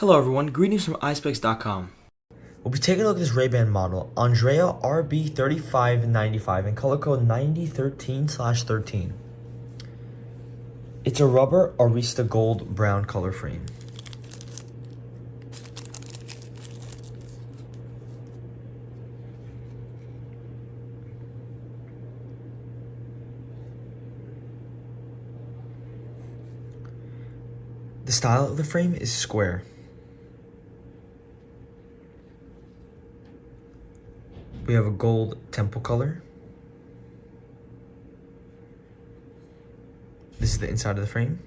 Hello everyone, greetings from Eyespecs.com. We'll be taking a look at this Ray-Ban model, Andrea RB3595 in color code 9013/13. It's a rubber Arista gold brown color frame. The style of the frame is square. We have a gold temple color. This is the inside of the frame.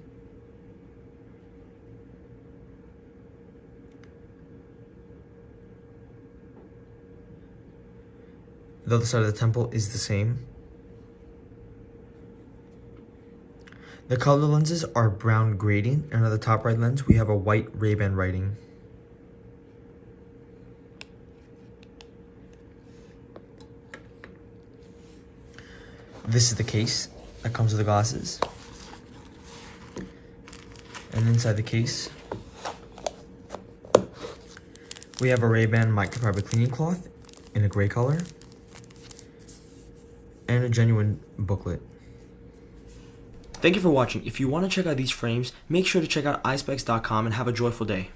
The other side of the temple is the same. The color lenses are brown gradient, and on the top right lens, we have a white Ray-Ban writing. This is the case that comes with the glasses. And inside the case, we have a Ray-Ban microfiber cleaning cloth in a gray color and a genuine booklet. Thank you for watching. If you want to check out these frames, make sure to check out Eyespecs.com and have a joyful day.